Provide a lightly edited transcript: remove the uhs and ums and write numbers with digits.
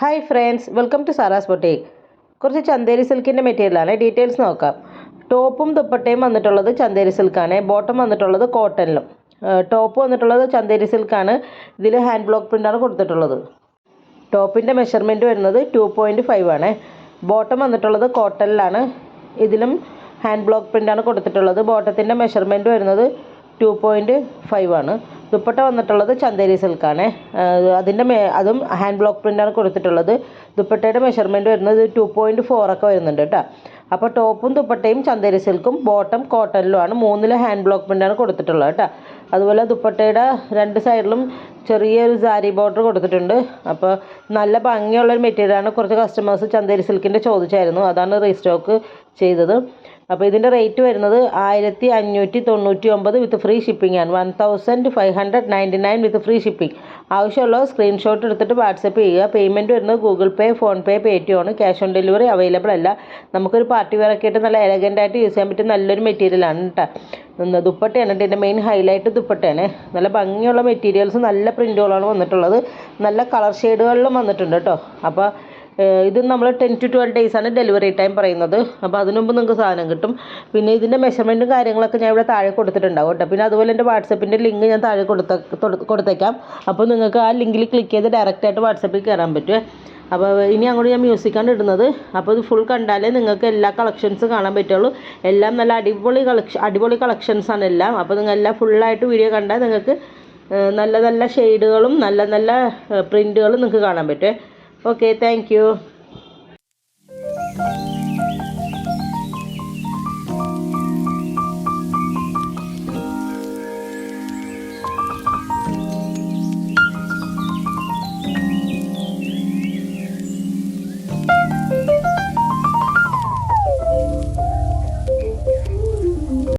Hi friends, welcome to Sara's boutique. കുറച്ച് ചന്തേരി സിൽക്കിൻ്റെ മെറ്റീരിയലാണ്. ഡീറ്റെയിൽസ് നോക്കാം. ടോപ്പും ദുപ്പട്ടയും വന്നിട്ടുള്ളത് ചന്തേരി സിൽക്കാണ്. ബോട്ടം വന്നിട്ടുള്ളത് കോട്ടണിലും. ടോപ്പ് വന്നിട്ടുള്ളത് ചന്തേരി സിൽക്കാണ്. ഇതിൽ ഹാൻഡ് ബ്ലോക്ക് പ്രിൻ്റാണ് കൊടുത്തിട്ടുള്ളത്. ടോപ്പിൻ്റെ മെഷർമെൻറ്റ് വരുന്നത് 2.5 ആണ്. ബോട്ടം വന്നിട്ടുള്ളത് കോട്ടണിലാണ്. ഇതിലും ഹാൻഡ് ബ്ലോക്ക് പ്രിൻ്റാണ് കൊടുത്തിട്ടുള്ളത്. ബോട്ടത്തിൻ്റെ മെഷർമെൻറ്റ് വരുന്നത് 2.5 ആണ്. ദുപ്പട്ട വന്നിട്ടുള്ളത് ചന്തേരി സിൽക്കാണ്. അതും ഹാൻഡ് ബ്ലോക്ക് പ്രിൻ്റാണ് കൊടുത്തിട്ടുള്ളത്. ദുപ്പട്ടയുടെ മെഷർമെൻറ്റ് വരുന്നത് 2.4 ഒക്കെ വരുന്നുണ്ട് കേട്ടോ. അപ്പോൾ ടോപ്പും ദുപ്പട്ടയും ചന്തേരി സിൽക്കും, ബോട്ടം കോട്ടണിലുമാണ്. 3 ഹാൻഡ് ബ്ലോക്ക് പ്രിൻ്റാണ് കൊടുത്തിട്ടുള്ളത് കേട്ടോ. അതുപോലെ ദുപ്പട്ടയുടെ 2 സൈഡിലും ചെറിയൊരു സാരി ബോർഡർ കൊടുത്തിട്ടുണ്ട്. അപ്പോൾ നല്ല ഭംഗിയുള്ളൊരു മെറ്റീരിയലാണ്. കുറച്ച് കസ്റ്റമേഴ്സ് ചന്തേരി സിൽക്കിൻ്റെ ചോദിച്ചായിരുന്നു, അതാണ് റീസ്റ്റോക്ക് ചെയ്തത്. അപ്പോൾ ഇതിൻ്റെ റേറ്റ് വരുന്നത് 1599 വിത്ത് ഫ്രീ ഷിപ്പിംഗ് ആണ്. 1599 വിത്ത് ഫ്രീ ഷിപ്പിംഗ്. ആവശ്യമുള്ള സ്ക്രീൻഷോട്ട് എടുത്തിട്ട് വാട്സപ്പ് ചെയ്യുക. പേയ്മെൻറ്റ് വരുന്നത് ഗൂഗിൾ പേ, ഫോൺ പേ, പേടിഎം ആണ്. ക്യാഷ് ഓൺ ഡെലിവറി അവൈലബിൾ അല്ല. നമുക്കൊരു പാർട്ടി വെയർ ഒക്കെ ആയിട്ട് നല്ല എലഗൻ്റായിട്ട് യൂസ് ചെയ്യാൻ പറ്റിയ നല്ലൊരു മെറ്റീരിയലാണ് കേട്ടോ. ദുപ്പട്ടയാണ് ഇതിൻ്റെ മെയിൻ ഹൈലൈറ്റ്. ദുപ്പട്ടയാണ്. നല്ല ഭംഗിയുള്ള മെറ്റീരിയൽസ്, നല്ല പ്രിൻറ്റുകളാണ് വന്നിട്ടുള്ളത്. നല്ല കളർ ഷെയ്ഡുകളിലും വന്നിട്ടുണ്ട് കേട്ടോ. അപ്പോൾ ഇത് നമ്മൾ 10 to 12 ഡേയ്സാണ് ഡെലിവറി ടൈം പറയുന്നത്. അപ്പോൾ അതിനു മുമ്പ് നിങ്ങൾക്ക് സാധനം കിട്ടും. പിന്നെ ഇതിൻ്റെ മെഷർമെൻറ്റും കാര്യങ്ങളൊക്കെ ഞാൻ ഇവിടെ താഴെ കൊടുത്തിട്ടുണ്ടാവും കേട്ടോ. പിന്നെ അതുപോലെ എൻ്റെ വാട്സപ്പിൻ്റെ ലിങ്ക് ഞാൻ താഴെ കൊടുത്തേക്കാം. അപ്പോൾ നിങ്ങൾക്ക് ആ ലിങ്കിൽ ക്ലിക്ക് ചെയ്ത് ഡയറക്റ്റായിട്ട് വാട്സപ്പിൽ കയറാൻ പറ്റുമേ. അപ്പോൾ ഇനി അങ്ങോട്ട് ഞാൻ മ്യൂസിക്കാണ് ഇടുന്നത്. അപ്പോൾ ഇത് ഫുൾ കണ്ടാലേ നിങ്ങൾക്ക് എല്ലാ കളക്ഷൻസും കാണാൻ പറ്റുള്ളൂ. എല്ലാം നല്ല അടിപൊളി കളക്ഷൻസാണ് എല്ലാം. അപ്പോൾ നിങ്ങൾ എല്ലാം ഫുള്ളായിട്ട് വീഡിയോ കണ്ടാൽ നിങ്ങൾക്ക് നല്ല നല്ല ഷെയ്ഡുകളും നല്ല നല്ല പ്രിൻറ്റുകളും നിങ്ങൾക്ക് കാണാൻ പറ്റുമേ. Okay, thank you.